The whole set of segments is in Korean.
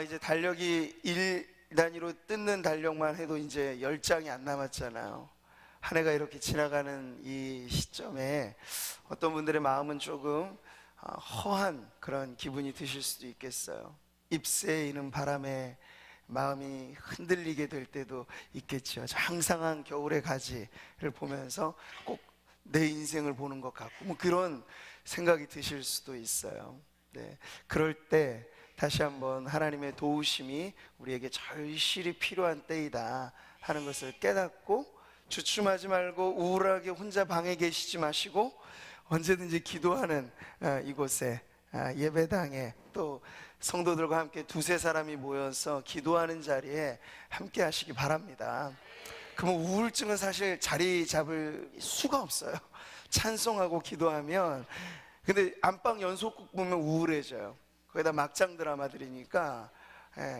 이제 달력이 일 단위로 뜯는 달력만 해도 이제 10장이 안 남았잖아요. 한 해가 이렇게 지나가는 이 시점에 어떤 분들의 마음은 조금 허한 그런 기분이 드실 수도 있겠어요. 잎새에 이는 바람에 마음이 흔들리게 될 때도 있겠죠. 장상한 겨울의 가지를 보면서 꼭 내 인생을 보는 것 같고 뭐 그런 생각이 드실 수도 있어요. 네, 그럴 때 다시 한번 하나님의 도우심이 우리에게 절실히 필요한 때이다 하는 것을 깨닫고 주춤하지 말고 우울하게 혼자 방에 계시지 마시고 언제든지 기도하는 이곳에 예배당에 또 성도들과 함께 두세 사람이 모여서 기도하는 자리에 함께 하시기 바랍니다. 그러면 우울증은 사실 자리 잡을 수가 없어요. 찬송하고 기도하면. 근데 안방 연속곡 보면 우울해져요. 거기다 막장 드라마들이니까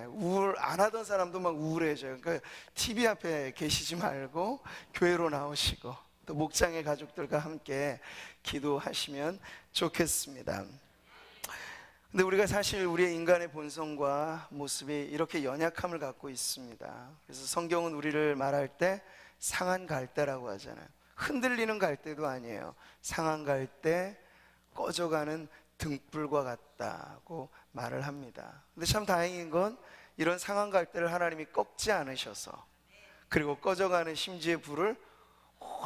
우울 안 하던 사람도 막 우울해져요. 그러니까 TV 앞에 계시지 말고 교회로 나오시고 또 목장의 가족들과 함께 기도하시면 좋겠습니다. 근데 우리가 사실 우리의 인간의 본성과 모습이 이렇게 연약함을 갖고 있습니다. 그래서 성경은 우리를 말할 때 상한 갈대라고 하잖아요. 흔들리는 갈대도 아니에요. 상한 갈대, 꺼져가는 등불과 같다고 말을 합니다. 근데 참 다행인 건 이런 상한 갈대를 하나님이 꺾지 않으셔서, 그리고 꺼져가는 심지의 불을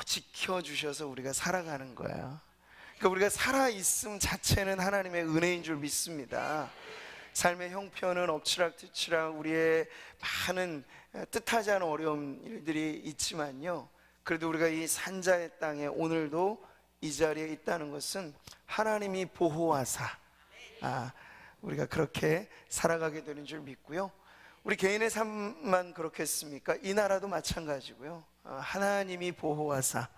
지켜주셔서 우리가 살아가는 거예요. 그러니까 우리가 살아있음 자체는 하나님의 은혜인 줄 믿습니다. 삶의 형편은 엎치락뒤치락 우리의 많은 뜻하지 않은 어려운 일들이 있지만요, 그래도 우리가 이 산자의 땅에 오늘도 이 자리에 있다는 것은 하나님이 보호하사 우리가 그렇게 살아가게 되는 줄 믿고요. 우리 개인의 삶만 그렇겠습니까? 이 나라도 마찬가지고요. 하나님이 보호하사,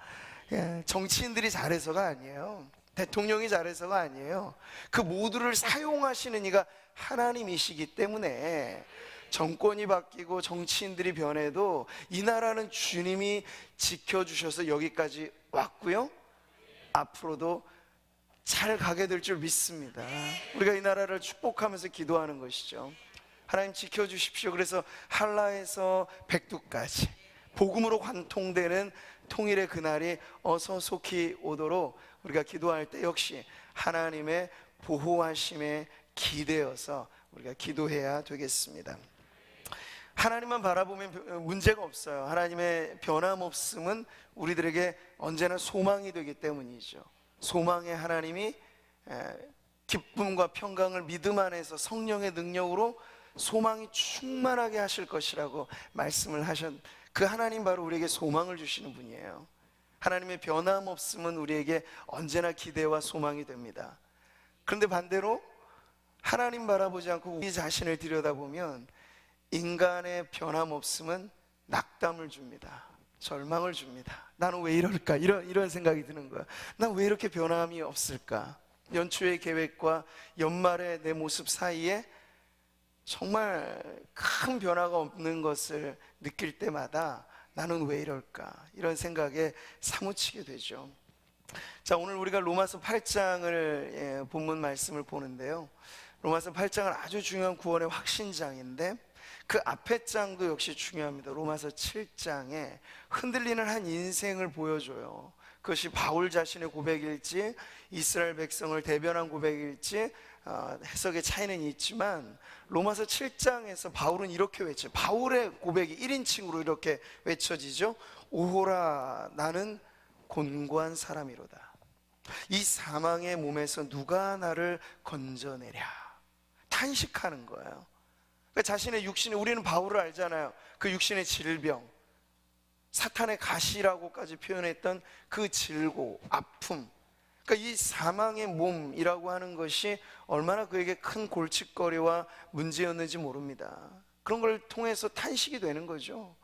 정치인들이 잘해서가 아니에요. 대통령이 잘해서가 아니에요. 그 모두를 사용하시는 이가 하나님이시기 때문에 정권이 바뀌고 정치인들이 변해도 이 나라는 주님이 지켜주셔서 여기까지 왔고요, 앞으로도 잘 가게 될 줄 믿습니다. 우리가 이 나라를 축복하면서 기도하는 것이죠. 하나님 지켜주십시오. 그래서 한라에서 백두까지 복음으로 관통되는 통일의 그날이 어서 속히 오도록 우리가 기도할 때 역시 하나님의 보호하심에 기대어서 우리가 기도해야 되겠습니다. 하나님만 바라보면 문제가 없어요. 하나님의 변함없음은 우리들에게 언제나 소망이 되기 때문이죠. 소망의 하나님이 기쁨과 평강을 믿음 안에서 성령의 능력으로 소망이 충만하게 하실 것이라고 말씀을 하셨. 그 하나님 바로 우리에게 소망을 주시는 분이에요. 하나님의 변함없음은 우리에게 언제나 기대와 소망이 됩니다. 그런데 반대로 하나님 바라보지 않고 우리 자신을 들여다보면 인간의 변함없음은 낙담을 줍니다. 절망을 줍니다. 나는 왜 이럴까? 이런 생각이 드는 거야. 난 왜 이렇게 변함이 없을까? 연초의 계획과 연말의 내 모습 사이에 정말 큰 변화가 없는 것을 느낄 때마다 나는 왜 이럴까? 이런 생각에 사무치게 되죠. 자, 오늘 우리가 로마서 8장을 본문 말씀을 보는데요, 로마서 8장은 아주 중요한 구원의 확신장인데 그 앞에 장도 역시 중요합니다. 로마서 7장에 흔들리는 한 인생을 보여줘요. 그것이 바울 자신의 고백일지 이스라엘 백성을 대변한 고백일지 해석의 차이는 있지만 로마서 7장에서 바울은 이렇게 외쳐요. 바울의 고백이 1인칭으로 이렇게 외쳐지죠. 오호라, 나는 곤고한 사람이로다. 이 사망의 몸에서 누가 나를 건져내랴. 탄식하는 거예요. 그러니까 자신의 육신에, 우리는 바울을 알잖아요. 그 육신의 질병, 사탄의 가시라고까지 표현했던 그 질고 아픔, 그러니까 이 사망의 몸이라고 하는 것이 얼마나 그에게 큰 골칫거리와 문제였는지 모릅니다. 그런 걸 통해서 탄식이 되는 거죠.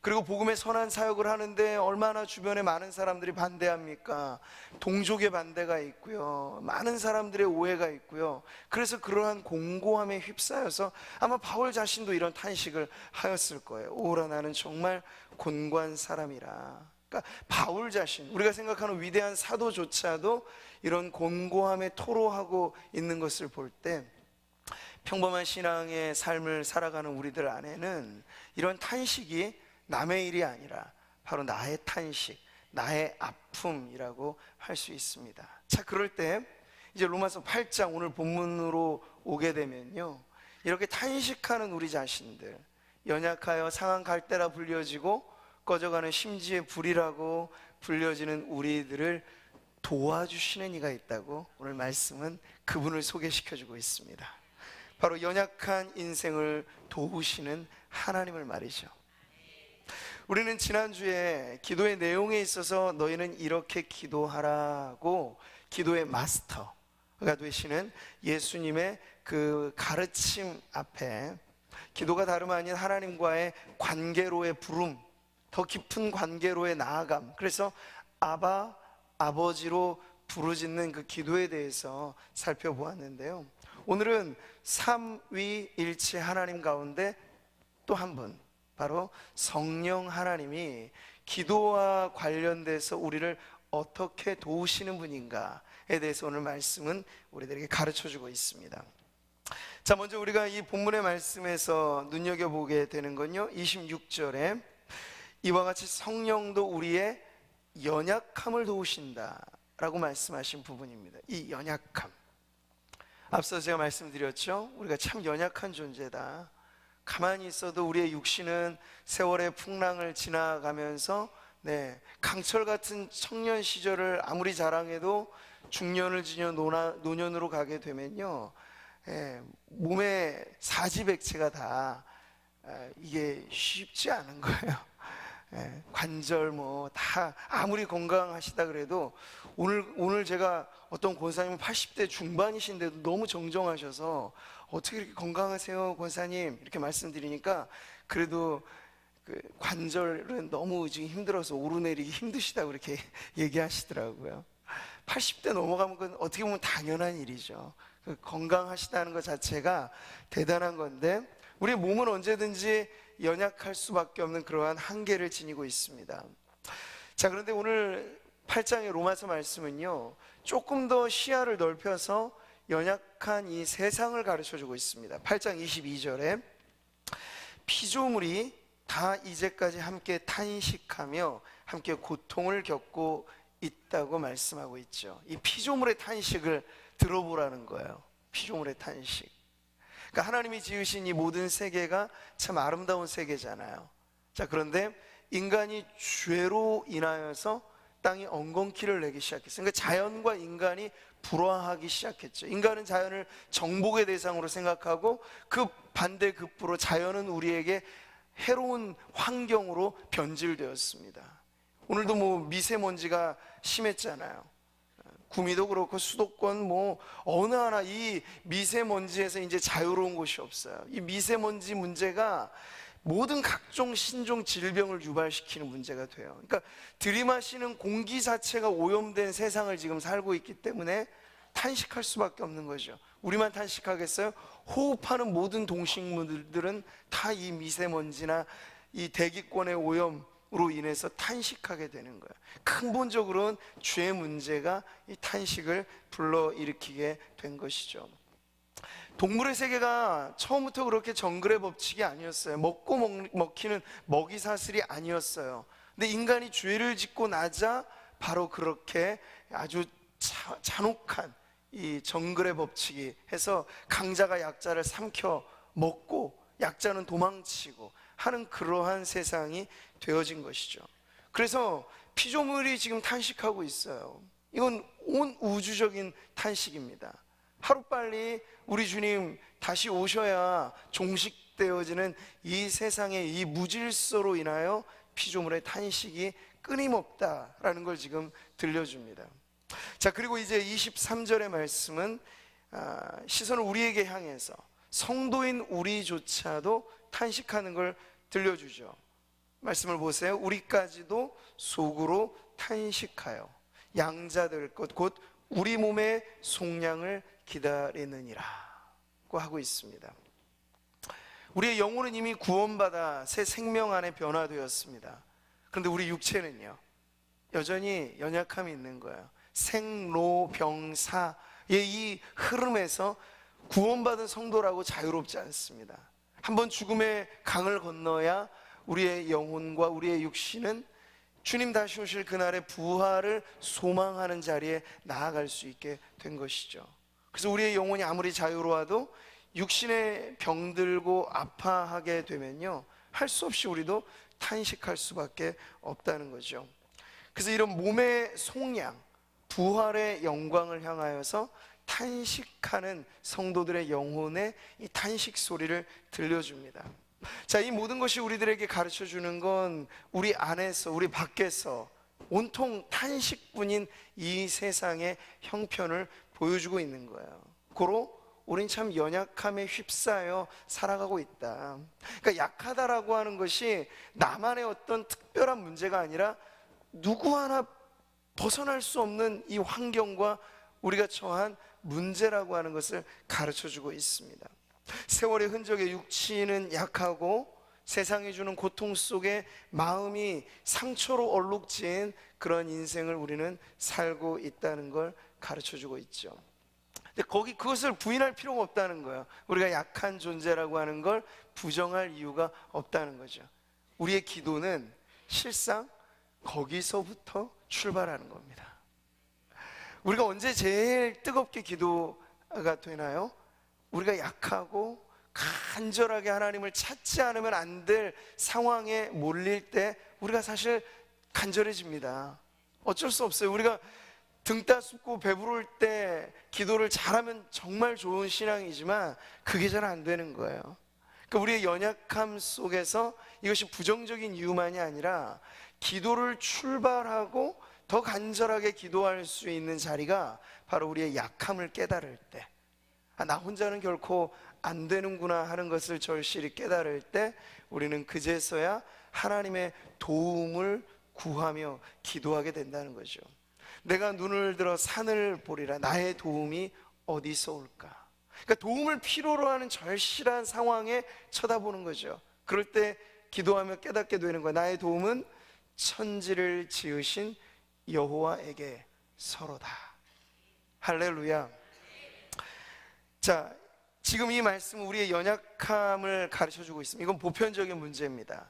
그리고 복음의 선한 사역을 하는데 얼마나 주변에 많은 사람들이 반대합니까? 동족의 반대가 있고요, 많은 사람들의 오해가 있고요. 그래서 그러한 공고함에 휩싸여서 아마 바울 자신도 이런 탄식을 하였을 거예요. 오라, 나는 정말 곤고한 사람이라. 그러니까 바울 자신, 우리가 생각하는 위대한 사도조차도 이런 곤고함에 토로하고 있는 것을 볼 때 평범한 신앙의 삶을 살아가는 우리들 안에는 이런 탄식이 남의 일이 아니라 바로 나의 탄식, 나의 아픔이라고 할 수 있습니다. 자, 그럴 때 이제 로마서 8장 오늘 본문으로 오게 되면요, 이렇게 탄식하는 우리 자신들, 연약하여 상한 갈대라 불려지고 꺼져가는 심지의 불이라고 불려지는 우리들을 도와주시는 이가 있다고 오늘 말씀은 그분을 소개시켜주고 있습니다. 바로 연약한 인생을 도우시는 하나님을 말이죠. 우리는 지난주에 기도의 내용에 있어서 너희는 이렇게 기도하라고 기도의 마스터가 되시는 예수님의 그 가르침 앞에 기도가 다름 아닌 하나님과의 관계로의 부름, 더 깊은 관계로의 나아감, 그래서 아바, 아버지로 부르짖는 그 기도에 대해서 살펴보았는데요, 오늘은 삼위일체 하나님 가운데 또 한 분, 바로 성령 하나님이 기도와 관련돼서 우리를 어떻게 도우시는 분인가에 대해서 오늘 말씀은 우리들에게 가르쳐주고 있습니다. 자, 먼저 우리가 이 본문의 말씀에서 눈여겨보게 되는 건요, 26절에 이와 같이 성령도 우리의 연약함을 도우신다 라고 말씀하신 부분입니다. 이 연약함, 앞서 제가 말씀드렸죠, 우리가 참 연약한 존재다. 가만히 있어도 우리의 육신은 세월의 풍랑을 지나가면서 강철 같은 청년 시절을 아무리 자랑해도 중년을 지녀 노년으로 가게 되면요, 몸의 사지백체가 다 이게 쉽지 않은 거예요. 관절 뭐 다 아무리 건강하시다 그래도 오늘 제가 어떤 권사님은 80대 중반이신데도 너무 정정하셔서 어떻게 이렇게 건강하세요 권사님 이렇게 말씀드리니까 그래도 그 관절은 너무 지금 힘들어서 오르내리기 힘드시다고 이렇게 얘기하시더라고요. 80대 넘어가면 그건 어떻게 보면 당연한 일이죠. 건강하시다는 것 자체가 대단한 건데 우리 몸은 언제든지 연약할 수밖에 없는 그러한 한계를 지니고 있습니다. 자, 그런데 오늘 8장의 로마서 말씀은요, 조금 더 시야를 넓혀서 연약한 이 세상을 가르쳐주고 있습니다. 8장 22절에 피조물이 다 이제까지 함께 탄식하며 함께 고통을 겪고 있다고 말씀하고 있죠. 이 피조물의 탄식을 들어보라는 거예요. 피조물의 탄식. 그러니까 하나님이 지으신 이 모든 세계가 참 아름다운 세계잖아요. 자, 그런데 인간이 죄로 인하여서 땅이 엉겅퀴를 내기 시작했어요. 그러니까 자연과 인간이 불화하기 시작했죠. 인간은 자연을 정복의 대상으로 생각하고 그 반대급부로 자연은 우리에게 해로운 환경으로 변질되었습니다. 오늘도 뭐 미세먼지가 심했잖아요. 구미도 그렇고 수도권 뭐 어느 하나 이 미세먼지에서 이제 자유로운 곳이 없어요. 이 미세먼지 문제가 모든 각종 신종 질병을 유발시키는 문제가 돼요. 그러니까 들이마시는 공기 자체가 오염된 세상을 지금 살고 있기 때문에 탄식할 수밖에 없는 거죠. 우리만 탄식하겠어요? 호흡하는 모든 동식물들은 다 이 미세먼지나 이 대기권의 오염으로 인해서 탄식하게 되는 거예요. 근본적으로는 죄 문제가 이 탄식을 불러일으키게 된 것이죠. 동물의 세계가 처음부터 그렇게 정글의 법칙이 아니었어요. 먹고 먹히는 먹이사슬이 아니었어요. 근데 인간이 죄를 짓고 나자 바로 그렇게 아주 잔혹한 이 정글의 법칙이 해서 강자가 약자를 삼켜 먹고 약자는 도망치고 하는 그러한 세상이 되어진 것이죠. 그래서 피조물이 지금 탄식하고 있어요. 이건 온 우주적인 탄식입니다. 하루빨리 우리 주님 다시 오셔야 종식되어지는 이 세상의 이 무질서로 인하여 피조물의 탄식이 끊임없다라는 걸 지금 들려줍니다. 자, 그리고 이제 23절의 말씀은 시선을 우리에게 향해서 성도인 우리조차도 탄식하는 걸 들려주죠. 말씀을 보세요. 우리까지도 속으로 탄식하여 양자될 것 곧 우리 몸의 속량을 기다리느니라고 하고 있습니다. 우리의 영혼은 이미 구원받아 새 생명 안에 변화되었습니다. 그런데 우리 육체는요, 여전히 연약함이 있는 거예요. 생로병사의 이 흐름에서 구원받은 성도라고 자유롭지 않습니다. 한번 죽음의 강을 건너야 우리의 영혼과 우리의 육신은 주님 다시 오실 그날의 부활을 소망하는 자리에 나아갈 수 있게 된 것이죠. 그래서 우리의 영혼이 아무리 자유로워도 육신의 병들고 아파하게 되면요, 할 수 없이 우리도 탄식할 수밖에 없다는 거죠. 그래서 이런 몸의 속량, 부활의 영광을 향하여서 탄식하는 성도들의 영혼의 이 탄식 소리를 들려줍니다. 자, 이 모든 것이 우리들에게 가르쳐 주는 건 우리 안에서, 우리 밖에서 온통 탄식뿐인 이 세상의 형편을 보여주고 있는 거예요. 고로 우린 참 연약함에 휩싸여 살아가고 있다. 그러니까 약하다라고 하는 것이 나만의 어떤 특별한 문제가 아니라 누구 하나 벗어날 수 없는 이 환경과 우리가 처한 문제라고 하는 것을 가르쳐 주고 있습니다. 세월의 흔적에 육신은 약하고 세상이 주는 고통 속에 마음이 상처로 얼룩진 그런 인생을 우리는 살고 있다는 걸 가르쳐 주고 있죠. 근데 그것을 부인할 필요가 없다는 거예요. 우리가 약한 존재라고 하는 걸 부정할 이유가 없다는 거죠. 우리의 기도는 실상 거기서부터 출발하는 겁니다. 우리가 언제 제일 뜨겁게 기도가 되나요? 우리가 약하고 간절하게 하나님을 찾지 않으면 안 될 상황에 몰릴 때 우리가 사실 간절해집니다. 어쩔 수 없어요. 우리가 등 따숩고 배부를 때 기도를 잘하면 정말 좋은 신앙이지만 그게 잘 안 되는 거예요. 그러니까 우리의 연약함 속에서 이것이 부정적인 이유만이 아니라 기도를 출발하고 더 간절하게 기도할 수 있는 자리가 바로 우리의 약함을 깨달을 때, 나 혼자는 결코 안 되는구나 하는 것을 절실히 깨달을 때 우리는 그제서야 하나님의 도움을 구하며 기도하게 된다는 거죠. 내가 눈을 들어 산을 보리라, 나의 도움이 어디서 올까? 그러니까 도움을 필요로 하는 절실한 상황에 쳐다보는 거죠. 그럴 때 기도하며 깨닫게 되는 거야. 나의 도움은 천지를 지으신 여호와에게 서로다. 할렐루야. 자, 지금 이 말씀은 우리의 연약함을 가르쳐주고 있습니다. 이건 보편적인 문제입니다.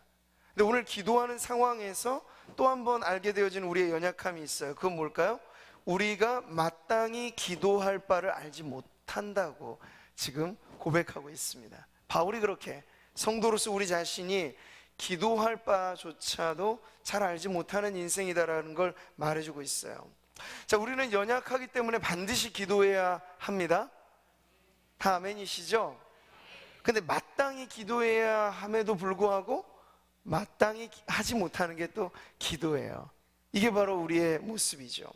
근데 오늘 기도하는 상황에서 또 한 번 알게 되어진 우리의 연약함이 있어요. 그건 뭘까요? 우리가 마땅히 기도할 바를 알지 못한다고 지금 고백하고 있습니다. 바울이 그렇게 성도로서 우리 자신이 기도할 바조차도 잘 알지 못하는 인생이다라는 걸 말해주고 있어요. 자, 우리는 연약하기 때문에 반드시 기도해야 합니다. 다 아멘이시죠? 근데 마땅히 기도해야 함에도 불구하고 마땅히 하지 못하는 게 또 기도예요. 이게 바로 우리의 모습이죠.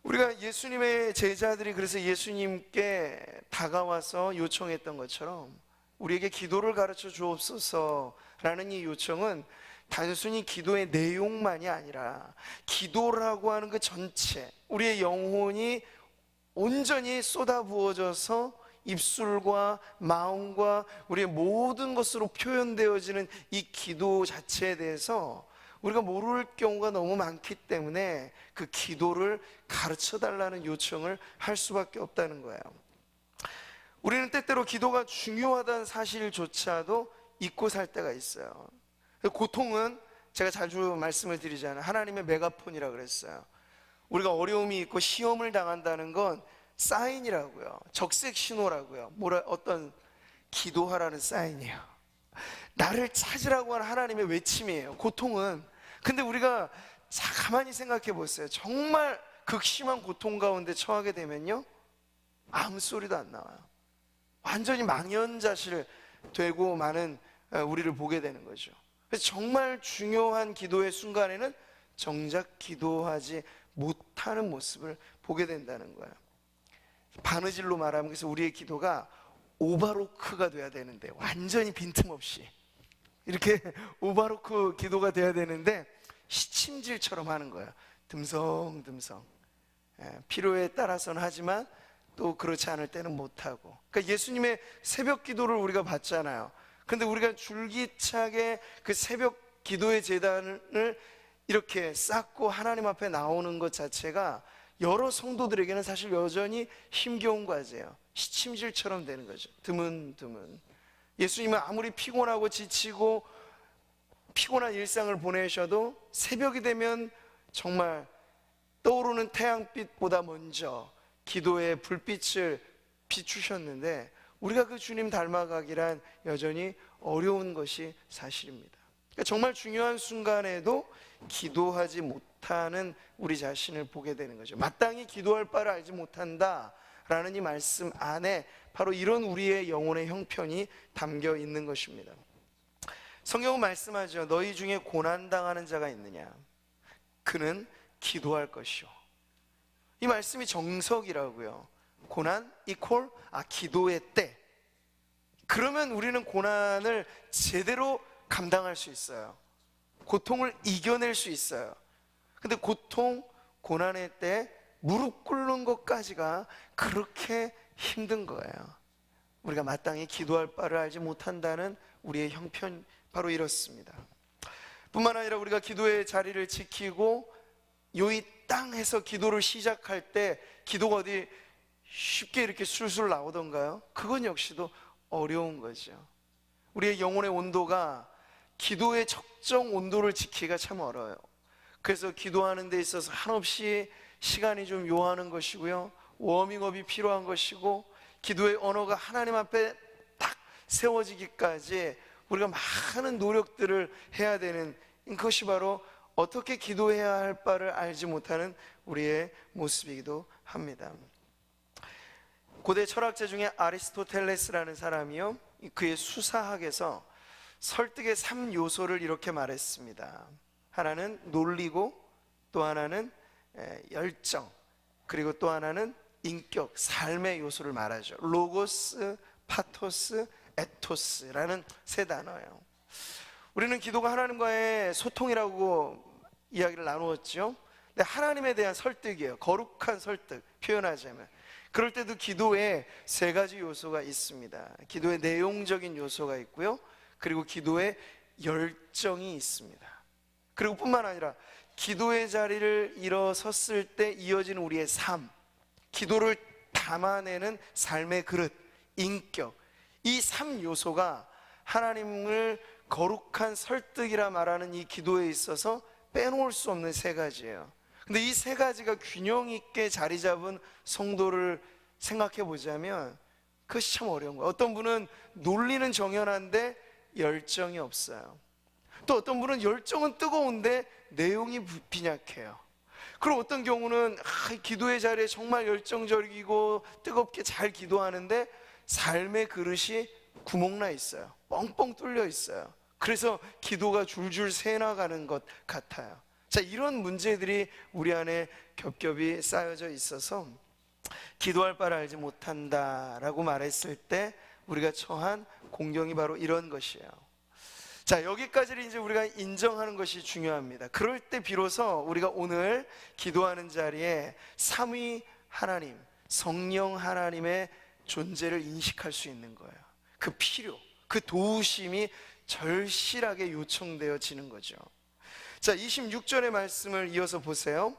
우리가 예수님의 제자들이 그래서 예수님께 다가와서 요청했던 것처럼 우리에게 기도를 가르쳐 주옵소서라는 이 요청은 단순히 기도의 내용만이 아니라 기도라고 하는 그 전체, 우리의 영혼이 온전히 쏟아부어져서 입술과 마음과 우리의 모든 것으로 표현되어지는 이 기도 자체에 대해서 우리가 모를 경우가 너무 많기 때문에 그 기도를 가르쳐 달라는 요청을 할 수밖에 없다는 거예요. 우리는 때때로 기도가 중요하다는 사실조차도 잊고 살 때가 있어요. 고통은 제가 자주 말씀을 드리잖아요. 하나님의 메가폰이라 그랬어요. 우리가 어려움이 있고 시험을 당한다는 건 사인이라고요. 적색 신호라고요. 어떤 기도하라는 사인이에요. 나를 찾으라고 하는 하나님의 외침이에요, 고통은. 근데 우리가 가만히 생각해 보세요. 정말 극심한 고통 가운데 처하게 되면요, 아무 소리도 안 나와요. 완전히 망연자실 되고 마는 우리를 보게 되는 거죠. 그래서 정말 중요한 기도의 순간에는 정작 기도하지 못하는 모습을 보게 된다는 거예요. 바느질로 말하면 그래서 우리의 기도가 오바로크가 돼야 되는데, 완전히 빈틈없이 이렇게 오바로크 기도가 돼야 되는데 시침질처럼 하는 거예요. 듬성듬성. 필요에 따라서는 하지만 또 그렇지 않을 때는 못하고. 그러니까 예수님의 새벽 기도를 우리가 봤잖아요. 근데 우리가 줄기차게 그 새벽 기도의 제단을 이렇게 쌓고 하나님 앞에 나오는 것 자체가 여러 성도들에게는 사실 여전히 힘겨운 과제예요. 시침질처럼 되는 거죠. 드문드문. 예수님은 아무리 피곤하고 지치고 피곤한 일상을 보내셔도 새벽이 되면 정말 떠오르는 태양빛보다 먼저 기도의 불빛을 비추셨는데, 우리가 그 주님 닮아가기란 여전히 어려운 것이 사실입니다. 그러니까 정말 중요한 순간에도 기도하지 못하는 우리 자신을 보게 되는 거죠. 마땅히 기도할 바를 알지 못한다라는 이 말씀 안에 바로 이런 우리의 영혼의 형편이 담겨 있는 것입니다. 성경은 말씀하죠. 너희 중에 고난당하는 자가 있느냐? 그는 기도할 것이요. 이 말씀이 정석이라고요. 고난 이퀄 기도의 때. 그러면 우리는 고난을 제대로 감당할 수 있어요. 고통을 이겨낼 수 있어요. 근데 고통, 고난의 때 무릎 꿇는 것까지가 그렇게 힘든 거예요. 우리가 마땅히 기도할 바를 알지 못한다는 우리의 형편, 바로 이렇습니다. 뿐만 아니라 우리가 기도의 자리를 지키고 요이 땅에서 기도를 시작할 때 기도가 어디 쉽게 이렇게 술술 나오던가요? 그건 역시도 어려운 거죠. 우리의 영혼의 온도가 기도의 적정 온도를 지키기가 참 어려워요. 그래서 기도하는 데 있어서 한없이 시간이 좀 요하는 것이고요, 워밍업이 필요한 것이고, 기도의 언어가 하나님 앞에 딱 세워지기까지 우리가 많은 노력들을 해야 되는 것이 바로 어떻게 기도해야 할 바를 알지 못하는 우리의 모습이기도 합니다. 고대 철학자 중에 아리스토텔레스라는 사람이요, 그의 수사학에서 설득의 3요소를 이렇게 말했습니다. 하나는 논리고, 또 하나는 열정, 그리고 또 하나는 인격, 삶의 요소를 말하죠. 로고스, 파토스, 에토스라는 세 단어예요. 우리는 기도가 하나님과의 소통이라고 이야기를 나누었죠. 근데 하나님에 대한 설득이에요. 거룩한 설득, 표현하자면. 그럴 때도 기도에 세 가지 요소가 있습니다. 기도의 내용적인 요소가 있고요, 그리고 기도의 열정이 있습니다. 그리고 뿐만 아니라 기도의 자리를 일어섰을 때 이어지는 우리의 삶, 기도를 담아내는 삶의 그릇, 인격, 이 3요소가 하나님을 거룩한 설득이라 말하는 이 기도에 있어서 빼놓을 수 없는 세 가지예요. 근데 이 세 가지가 균형 있게 자리 잡은 성도를 생각해 보자면 그것이 참 어려운 거예요. 어떤 분은 논리는 정연한데 열정이 없어요. 또 어떤 분은 열정은 뜨거운데 내용이 빈약해요. 그리고 어떤 경우는 기도의 자리에 정말 열정적이고 뜨겁게 잘 기도하는데 삶의 그릇이 구멍나 있어요. 뻥뻥 뚫려 있어요. 그래서 기도가 줄줄 새나가는 것 같아요. 자, 이런 문제들이 우리 안에 겹겹이 쌓여져 있어서 기도할 바를 알지 못한다라고 말했을 때 우리가 처한 공경이 바로 이런 것이에요. 자, 여기까지를 이제 우리가 인정하는 것이 중요합니다. 그럴 때 비로소 우리가 오늘 기도하는 자리에 삼위 하나님, 성령 하나님의 존재를 인식할 수 있는 거예요. 그 필요, 그 도우심이 절실하게 요청되어지는 거죠. 자, 26절의 말씀을 이어서 보세요.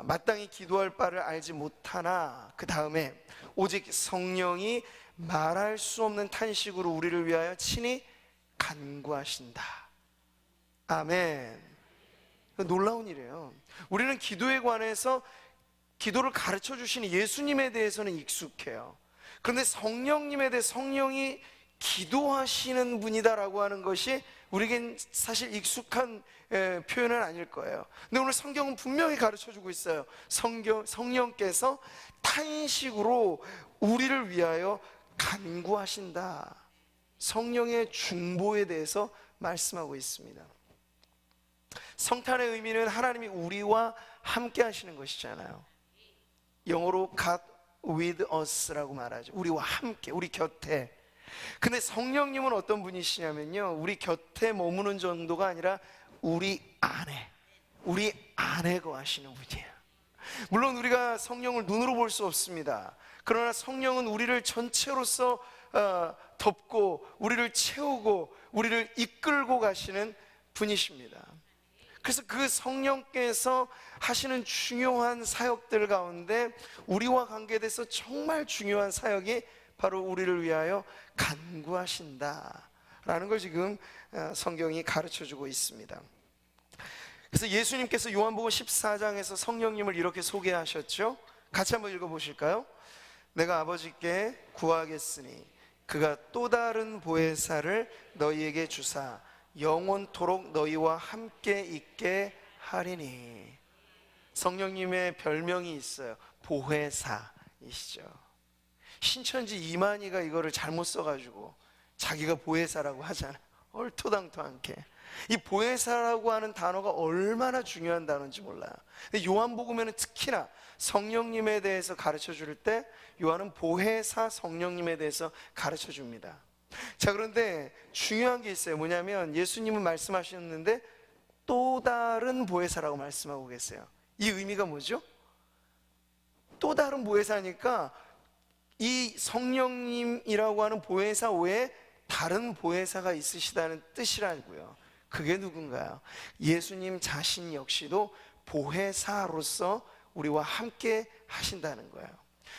마땅히 기도할 바를 알지 못하나, 그 다음에 오직 성령이 말할 수 없는 탄식으로 우리를 위하여 친히 간구하신다. 아멘. 놀라운 일이에요. 우리는 기도에 관해서 기도를 가르쳐 주시는 예수님에 대해서는 익숙해요. 그런데 성령님에 대해 성령이 기도하시는 분이다라고 하는 것이 우리에겐 사실 익숙한 표현은 아닐 거예요. 근데 오늘 성경은 분명히 가르쳐주고 있어요. 성령께서 탄식으로 우리를 위하여 간구하신다. 성령의 중보에 대해서 말씀하고 있습니다. 성탄의 의미는 하나님이 우리와 함께 하시는 것이잖아요. 영어로 God with us라고 말하죠. 우리와 함께, 우리 곁에. 근데 성령님은 어떤 분이시냐면요, 우리 곁에 머무는 정도가 아니라 우리 안에 거하시는 분이에요. 물론 우리가 성령을 눈으로 볼 수 없습니다. 그러나 성령은 우리를 전체로서 덮고 우리를 채우고 우리를 이끌고 가시는 분이십니다. 그래서 그 성령께서 하시는 중요한 사역들 가운데 우리와 관계돼서 정말 중요한 사역이 바로 우리를 위하여 간구하신다라는 걸 지금 성경이 가르쳐주고 있습니다. 그래서 예수님께서 요한복음 14장에서 성령님을 이렇게 소개하셨죠. 같이 한번 읽어보실까요? 내가 아버지께 구하겠으니 그가 또 다른 보혜사를 너희에게 주사 영원토록 너희와 함께 있게 하리니. 성령님의 별명이 있어요. 보혜사이시죠. 신천지 이만희가 이거를 잘못 써가지고 자기가 보혜사라고 하잖아요. 얼토당토않게. 이 보혜사라고 하는 단어가 얼마나 중요한 단어인지 몰라요. 근데 요한복음에는 특히나 성령님에 대해서 가르쳐 줄 때 요한은 보혜사 성령님에 대해서 가르쳐 줍니다. 자, 그런데 중요한 게 있어요. 뭐냐면 예수님은 말씀하셨는데 또 다른 보혜사라고 말씀하고 계세요. 이 의미가 뭐죠? 또 다른 보혜사니까 이 성령님이라고 하는 보혜사 외에 다른 보혜사가 있으시다는 뜻이라고요. 그게 누군가요? 예수님 자신 역시도 보혜사로서 우리와 함께 하신다는 거예요.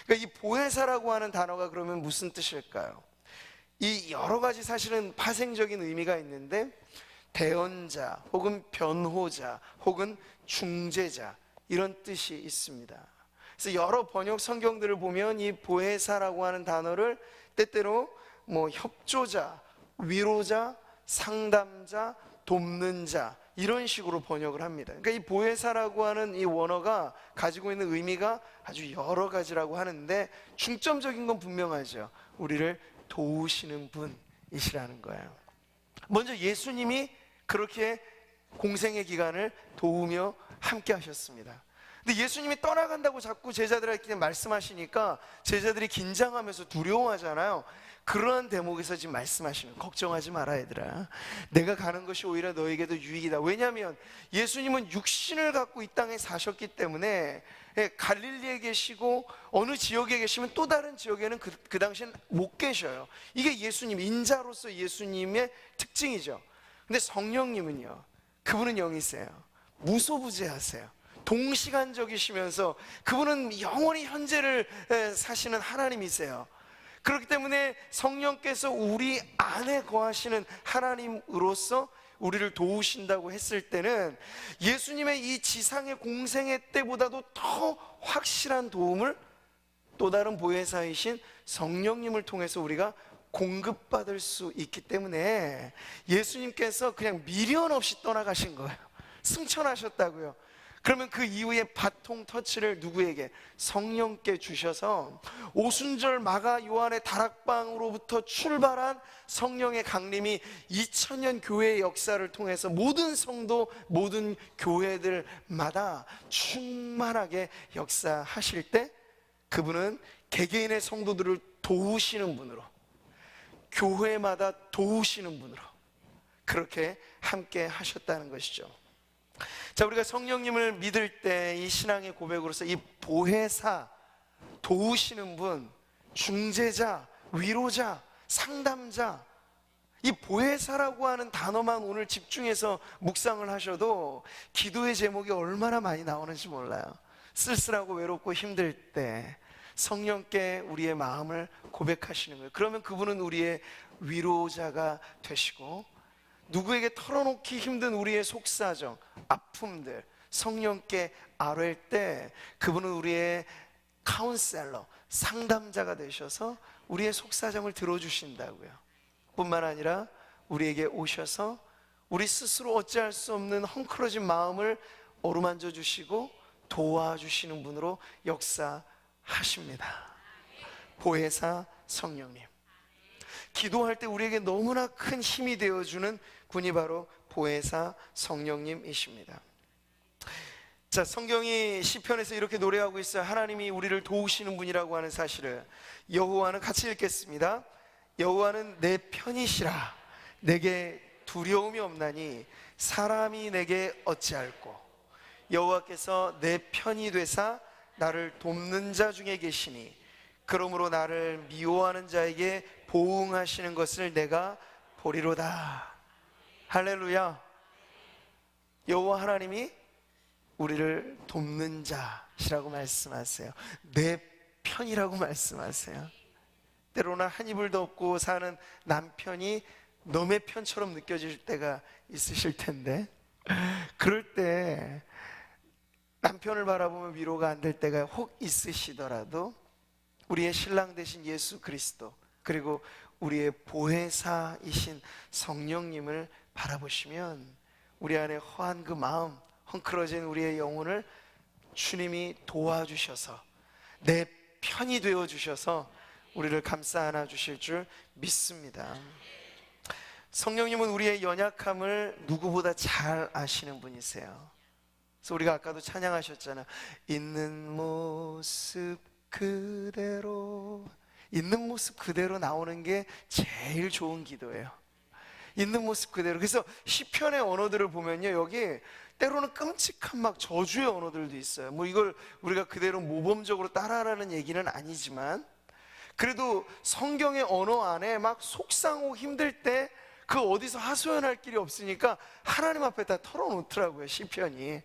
그러니까 이 보혜사라고 하는 단어가 그러면 무슨 뜻일까요? 이 여러 가지 사실은 파생적인 의미가 있는데 대언자 혹은 변호자 혹은 중재자 이런 뜻이 있습니다. 그래서 여러 번역 성경들을 보면 이 보혜사라고 하는 단어를 때때로 협조자, 위로자, 상담자, 돕는 자 이런 식으로 번역을 합니다. 그러니까 이 보혜사라고 하는 이 원어가 가지고 있는 의미가 아주 여러 가지라고 하는데 중점적인 건 분명하죠. 우리를 도우시는 분이시라는 거예요. 먼저 예수님이 그렇게 공생의 기간을 도우며 함께 하셨습니다. 근데 예수님이 떠나간다고 자꾸 제자들에게 말씀하시니까 제자들이 긴장하면서 두려워하잖아요. 그러한 대목에서 지금 말씀하시는, 걱정하지 마라 얘들아, 내가 가는 것이 오히려 너에게도 유익이다. 왜냐하면 예수님은 육신을 갖고 이 땅에 사셨기 때문에 갈릴리에 계시고 어느 지역에 계시면 또 다른 지역에는 그 당시엔 못 계셔요. 이게 예수님, 인자로서 예수님의 특징이죠. 근데 성령님은요, 그분은 영이세요. 무소부재하세요. 동시간적이시면서 그분은 영원히 현재를 사시는 하나님이세요. 그렇기 때문에 성령께서 우리 안에 거하시는 하나님으로서 우리를 도우신다고 했을 때는 예수님의 이 지상의 공생애 때보다도 더 확실한 도움을 또 다른 보혜사이신 성령님을 통해서 우리가 공급받을 수 있기 때문에 예수님께서 그냥 미련 없이 떠나가신 거예요. 승천하셨다고요. 그러면 그 이후에 바통 터치를 누구에게? 성령께 주셔서 오순절 마가 요한의 다락방으로부터 출발한 성령의 강림이 2000년 교회의 역사를 통해서 모든 성도, 모든 교회들마다 충만하게 역사하실 때 그분은 개개인의 성도들을 도우시는 분으로, 교회마다 도우시는 분으로 그렇게 함께 하셨다는 것이죠. 자, 우리가 성령님을 믿을 때 이 신앙의 고백으로서 이 보혜사, 도우시는 분, 중재자, 위로자, 상담자, 이 보혜사라고 하는 단어만 오늘 집중해서 묵상을 하셔도 기도의 제목이 얼마나 많이 나오는지 몰라요. 쓸쓸하고 외롭고 힘들 때 성령께 우리의 마음을 고백하시는 거예요. 그러면 그분은 우리의 위로자가 되시고, 누구에게 털어놓기 힘든 우리의 속사정, 아픔들 성령께 아뢰일 때 그분은 우리의 카운셀러, 상담자가 되셔서 우리의 속사정을 들어주신다고요. 뿐만 아니라 우리에게 오셔서 우리 스스로 어찌할 수 없는 헝클어진 마음을 어루만져 주시고 도와주시는 분으로 역사하십니다. 보혜사 성령님, 기도할 때 우리에게 너무나 큰 힘이 되어주는 분이 바로 보혜사 성령님이십니다. 자, 성경이 시편에서 이렇게 노래하고 있어요. 하나님이 우리를 도우시는 분이라고 하는 사실을. 여호와는, 같이 읽겠습니다. 여호와는 내 편이시라. 내게 두려움이 없나니 사람이 내게 어찌할꼬. 여호와께서 내 편이 되사 나를 돕는 자 중에 계시니 그러므로 나를 미워하는 자에게 보응하시는 것을 내가 보리로다. 할렐루야. 여호와 하나님이 우리를 돕는 자시라고 말씀하세요. 내 편이라고 말씀하세요. 때로는 한 이불 덮고 사는 남편이 너의 편처럼 느껴질 때가 있으실 텐데, 그럴 때 남편을 바라보면 위로가 안 될 때가 혹 있으시더라도 우리의 신랑 되신 예수 그리스도, 그리고 우리의 보혜사이신 성령님을 바라보시면 우리 안에 허한 그 마음, 헝클어진 우리의 영혼을 주님이 도와주셔서 내 편이 되어주셔서 우리를 감싸 안아주실 줄 믿습니다. 성령님은 우리의 연약함을 누구보다 잘 아시는 분이세요. 그래서 우리가 아까도 찬양하셨잖아. 있는 모습 그대로, 있는 모습 그대로 나오는 게 제일 좋은 기도예요. 있는 모습 그대로. 그래서 시편의 언어들을 보면요, 여기 때로는 끔찍한 막 저주의 언어들도 있어요. 뭐 이걸 우리가 그대로 모범적으로 따라하라는 얘기는 아니지만, 그래도 성경의 언어 안에 막 속상하고 힘들 때 그 어디서 하소연할 길이 없으니까 하나님 앞에 다 털어놓더라고요, 시편이.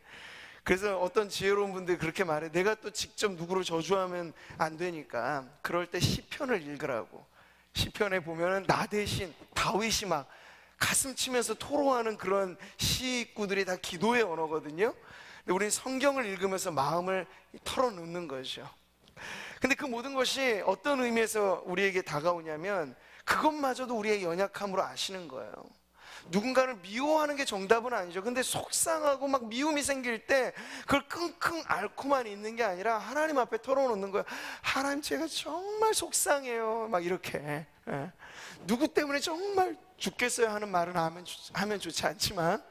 그래서 어떤 지혜로운 분들이 그렇게 말해. 내가 또 직접 누구를 저주하면 안 되니까 그럴 때 시편을 읽으라고. 시편에 보면은 나 대신 다윗이 막 가슴 치면서 토로하는 그런 시구들이 다 기도의 언어거든요. 근데 우리는 성경을 읽으면서 마음을 털어놓는 거죠. 근데 그 모든 것이 어떤 의미에서 우리에게 다가오냐면 그것마저도 우리의 연약함으로 아시는 거예요. 누군가를 미워하는 게 정답은 아니죠. 근데 속상하고 막 미움이 생길 때 그걸 끙끙 앓고만 있는 게 아니라 하나님 앞에 털어놓는 거예요. 하나님, 제가 정말 속상해요. 막 이렇게. 예. 누구 때문에 정말 죽겠어요 하는 말은 하면 좋지 않지만,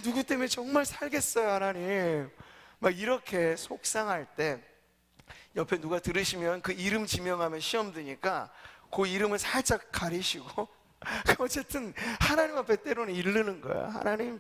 누구 때문에 정말 살겠어요 하나님, 막 이렇게 속상할 때 옆에 누가 들으시면 그 이름 지명하면 시험 드니까 그 이름을 살짝 가리시고 어쨌든 하나님 앞에 때로는 이르는 거야. 하나님,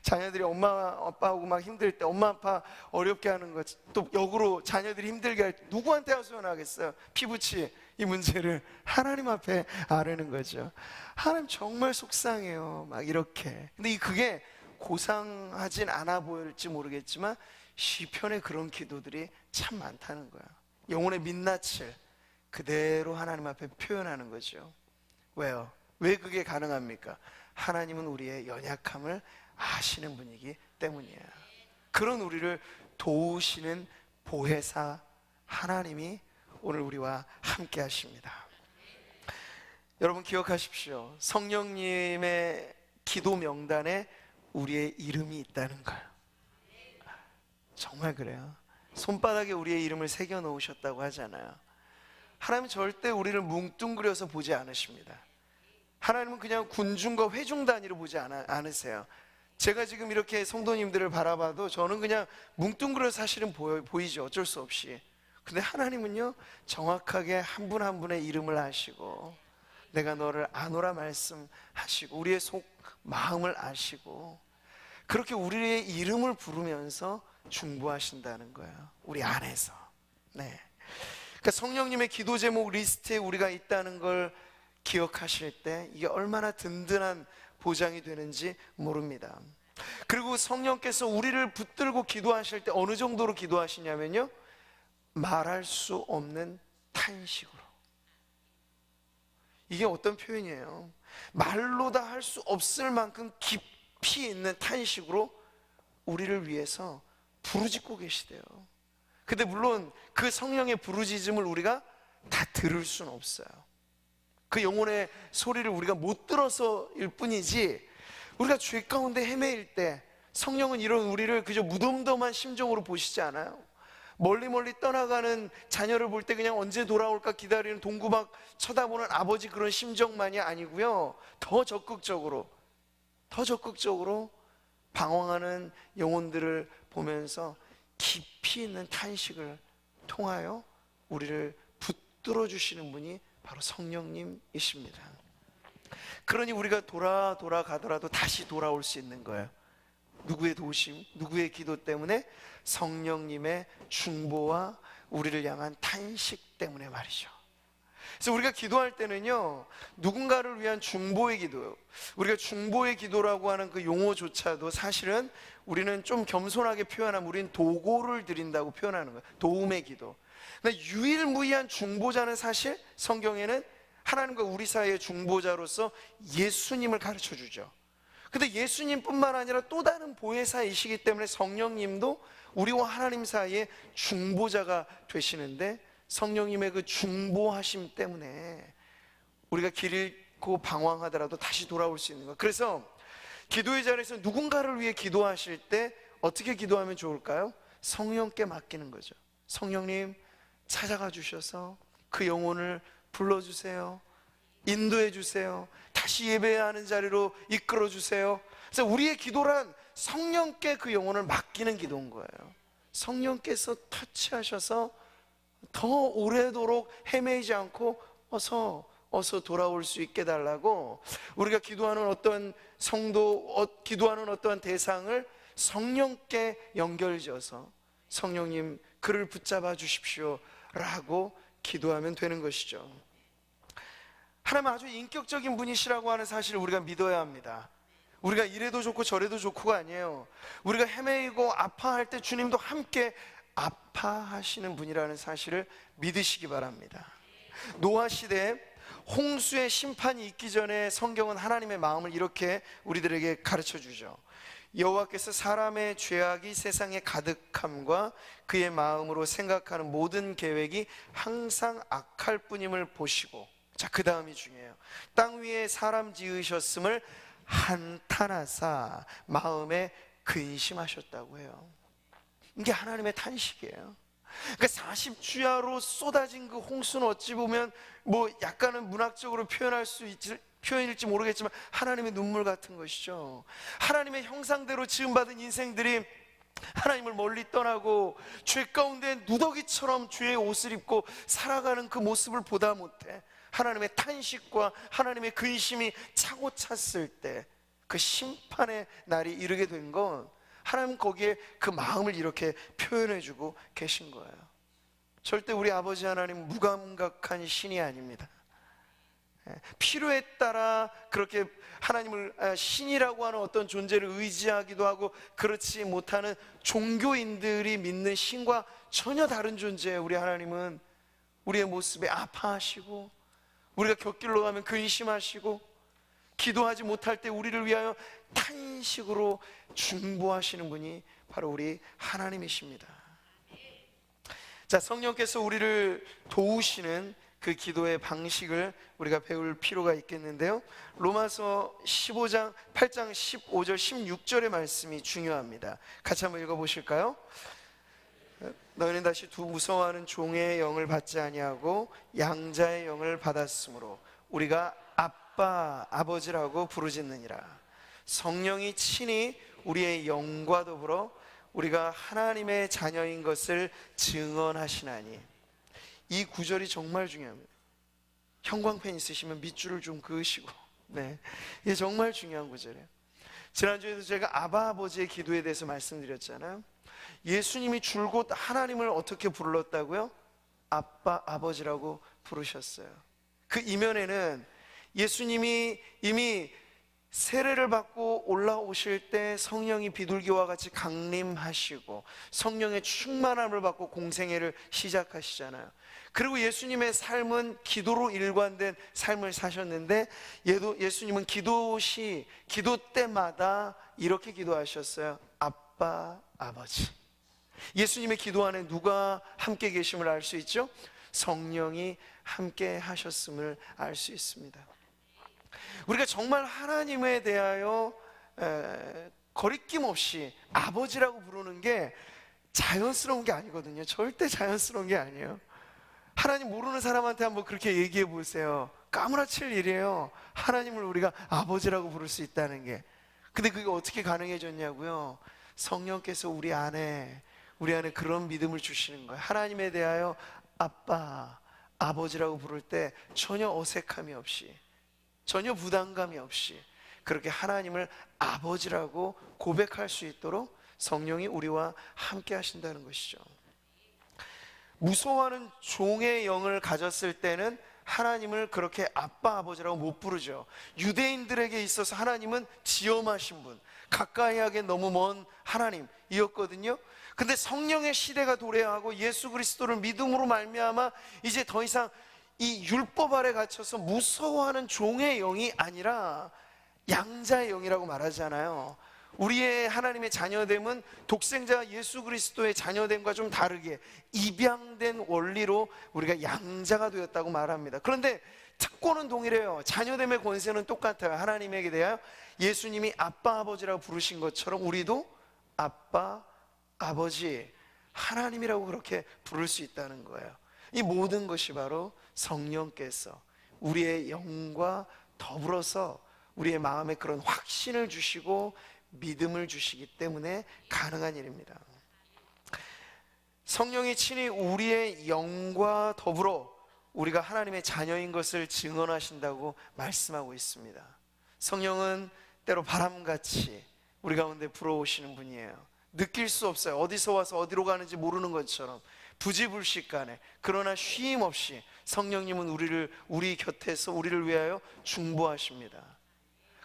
자녀들이 엄마 아빠하고 막 힘들 때, 엄마 아빠 어렵게 하는 거, 또 역으로 자녀들이 힘들게 할 때 누구한테 하소연하겠어요? 피부치 이 문제를 하나님 앞에 아뢰는 거죠. 하나님 정말 속상해요, 막 이렇게. 근데 그게 고상하진 않아 보일지 모르겠지만 시편에 그런 기도들이 참 많다는 거야. 영혼의 민낯을 그대로 하나님 앞에 표현하는 거죠. 왜요? 왜 그게 가능합니까? 하나님은 우리의 연약함을 아시는 분이기 때문이에요. 그런 우리를 도우시는 보혜사 하나님이 오늘 우리와 함께 하십니다. 여러분 기억하십시오. 성령님의 기도 명단에 우리의 이름이 있다는 거예요. 정말 그래요. 손바닥에 우리의 이름을 새겨 놓으셨다고 하잖아요. 하나님은 절대 우리를 뭉뚱그려서 보지 않으십니다. 하나님은 그냥 군중과 회중 단위로 보지 않으세요. 제가 지금 이렇게 성도님들을 바라봐도 저는 그냥 뭉뚱그려서 사실은 보이죠. 어쩔 수 없이. 근데 하나님은요, 정확하게 한 분 한 분의 이름을 아시고 내가 너를 아노라 말씀하시고 우리의 속 마음을 아시고 그렇게 우리의 이름을 부르면서 중보하신다는 거예요. 우리 안에서. 네. 그러니까 성령님의 기도 제목 리스트에 우리가 있다는 걸 기억하실 때 이게 얼마나 든든한 보장이 되는지 모릅니다. 그리고 성령께서 우리를 붙들고 기도하실 때 어느 정도로 기도하시냐면요, 말할 수 없는 탄식으로. 이게 어떤 표현이에요? 말로 다 할 수 없을 만큼 깊이 있는 탄식으로 우리를 위해서 부르짖고 계시대요. 근데 물론 그 성령의 부르짖음을 우리가 다 들을 수는 없어요. 그 영혼의 소리를 우리가 못 들어서일 뿐이지, 우리가 죄 가운데 헤매일 때 성령은 이런 우리를 그저 무덤덤한 심정으로 보시지 않아요. 멀리 떠나가는 자녀를 볼 때 그냥 언제 돌아올까 기다리는 동구박 쳐다보는 아버지 그런 심정만이 아니고요, 더 적극적으로 방황하는 영혼들을 보면서 깊이 있는 탄식을 통하여 우리를 붙들어 주시는 분이 바로 성령님이십니다. 그러니 우리가 돌아가더라도 다시 돌아올 수 있는 거예요. 누구의 도우심, 누구의 기도 때문에? 성령님의 중보와 우리를 향한 탄식 때문에 말이죠. 그래서 우리가 기도할 때는요, 누군가를 위한 중보의 기도, 우리가 중보의 기도라고 하는 그 용어조차도 사실은 우리는 좀 겸손하게 표현하면 우리는 도고를 드린다고 표현하는 거예요. 도움의 기도. 근데 유일무이한 중보자는 사실 성경에는 하나님과 우리 사이의 중보자로서 예수님을 가르쳐 주죠. 근데 예수님뿐만 아니라 또 다른 보혜사이시기 때문에 성령님도 우리와 하나님 사이의 중보자가 되시는데, 성령님의 그 중보하심 때문에 우리가 길 잃고 방황하더라도 다시 돌아올 수 있는 거예요. 그래서 기도의 자리에서 누군가를 위해 기도하실 때 어떻게 기도하면 좋을까요? 성령께 맡기는 거죠. 성령님 찾아가 주셔서 그 영혼을 불러주세요. 인도해 주세요. 다시 예배하는 자리로 이끌어 주세요. 그래서 우리의 기도란 성령께 그 영혼을 맡기는 기도인 거예요. 성령께서 터치하셔서 더 오래도록 헤매지 않고 어서 돌아올 수 있게 달라고, 우리가 기도하는 어떤 성도, 기도하는 어떠한 대상을 성령께 연결지어서 성령님 그를 붙잡아 주십시오 라고 기도하면 되는 것이죠. 하나님 아주 인격적인 분이시라고 하는 사실을 우리가 믿어야 합니다. 우리가 이래도 좋고 저래도 좋고가 아니에요. 우리가 헤매이고 아파할 때 주님도 함께 아파하시는 분이라는 사실을 믿으시기 바랍니다. 노아 시대에 홍수의 심판이 있기 전에 성경은 하나님의 마음을 이렇게 우리들에게 가르쳐 주죠. 여호와께서 사람의 죄악이 세상에 가득함과 그의 마음으로 생각하는 모든 계획이 항상 악할 뿐임을 보시고, 자, 그 다음이 중요해요. 땅 위에 사람 지으셨음을 한탄하사 마음에 근심하셨다고 해요. 이게 하나님의 탄식이에요. 그러니까 40주야로 쏟아진 그 홍수는 어찌 보면 뭐 약간은 문학적으로 표현일지 모르겠지만 하나님의 눈물 같은 것이죠. 하나님의 형상대로 지음받은 인생들이 하나님을 멀리 떠나고 죄 가운데 누더기처럼 죄의 옷을 입고 살아가는 그 모습을 보다 못해 하나님의 탄식과 하나님의 근심이 차고 찼을 때 그 심판의 날이 이르게 된 건 하나님 거기에 그 마음을 이렇게 표현해주고 계신 거예요. 절대 우리 아버지 하나님 무감각한 신이 아닙니다. 필요에 따라 그렇게 하나님을 신이라고 하는 어떤 존재를 의지하기도 하고 그렇지 못하는 종교인들이 믿는 신과 전혀 다른 존재예요. 우리 하나님은 우리의 모습에 아파하시고, 우리가 곁길로 가면 근심하시고, 기도하지 못할 때 우리를 위하여 탄식으로 중보하시는 분이 바로 우리 하나님이십니다. 자, 성령께서 우리를 도우시는 그 기도의 방식을 우리가 배울 필요가 있겠는데요, 로마서 15장 8장 15절 16절의 말씀이 중요합니다. 같이 한번 읽어보실까요? 너희는 다시 두 무서워하는 종의 영을 받지 아니하고 양자의 영을 받았으므로 우리가 아빠 아버지라고 부르짖느니라. 성령이 친히 우리의 영과 더불어 우리가 하나님의 자녀인 것을 증언하시나니. 이 구절이 정말 중요합니다. 형광펜 있으시면 밑줄을 좀 그으시고, 네, 이게 정말 중요한 구절이에요. 지난주에도 제가 아바 아버지의 기도에 대해서 말씀드렸잖아요. 예수님이 줄곧 하나님을 어떻게 불렀다고요? 아빠 아버지라고 부르셨어요. 그 이면에는 예수님이 이미 세례를 받고 올라오실 때 성령이 비둘기와 같이 강림하시고 성령의 충만함을 받고 공생애를 시작하시잖아요. 그리고 예수님의 삶은 기도로 일관된 삶을 사셨는데, 예수님은 기도 때마다 이렇게 기도하셨어요. 아빠 아버지. 예수님의 기도 안에 누가 함께 계심을 알 수 있죠? 성령이 함께 하셨음을 알 수 있습니다. 우리가 정말 하나님에 대하여 거리낌 없이 아버지라고 부르는 게 자연스러운 게 아니거든요. 절대 자연스러운 게 아니에요. 하나님 모르는 사람한테 한번 그렇게 얘기해 보세요. 까무라칠 일이에요. 하나님을 우리가 아버지라고 부를 수 있다는 게. 근데 그게 어떻게 가능해졌냐고요? 성령께서 우리 안에 그런 믿음을 주시는 거예요. 하나님에 대하여 아빠, 아버지라고 부를 때 전혀 어색함이 없이, 전혀 부담감이 없이 그렇게 하나님을 아버지라고 고백할 수 있도록 성령이 우리와 함께 하신다는 것이죠. 무서워하는 종의 영을 가졌을 때는 하나님을 그렇게 아빠 아버지라고 못 부르죠. 유대인들에게 있어서 하나님은 지엄하신 분, 가까이 하기엔 너무 먼 하나님이었거든요. 근데 성령의 시대가 도래하고 예수 그리스도를 믿음으로 말미암아 이제 더 이상 이 율법 아래 갇혀서 무서워하는 종의 영이 아니라 양자의 영이라고 말하잖아요. 우리의 하나님의 자녀됨은 독생자 예수 그리스도의 자녀됨과 좀 다르게 입양된 원리로 우리가 양자가 되었다고 말합니다. 그런데 특권은 동일해요. 자녀됨의 권세는 똑같아요. 하나님에게 대하여 예수님이 아빠 아버지라고 부르신 것처럼 우리도 아빠 아버지 하나님이라고 그렇게 부를 수 있다는 거예요. 이 모든 것이 바로 성령께서 우리의 영과 더불어서 우리의 마음에 그런 확신을 주시고 믿음을 주시기 때문에 가능한 일입니다. 성령이 친히 우리의 영과 더불어 우리가 하나님의 자녀인 것을 증언하신다고 말씀하고 있습니다. 성령은 때로 바람같이 우리 가운데 불어오시는 분이에요. 느낄 수 없어요. 어디서 와서 어디로 가는지 모르는 것처럼 부지불식간에, 그러나 쉼 없이 성령님은 우리 곁에서 우리를 위하여 중보하십니다.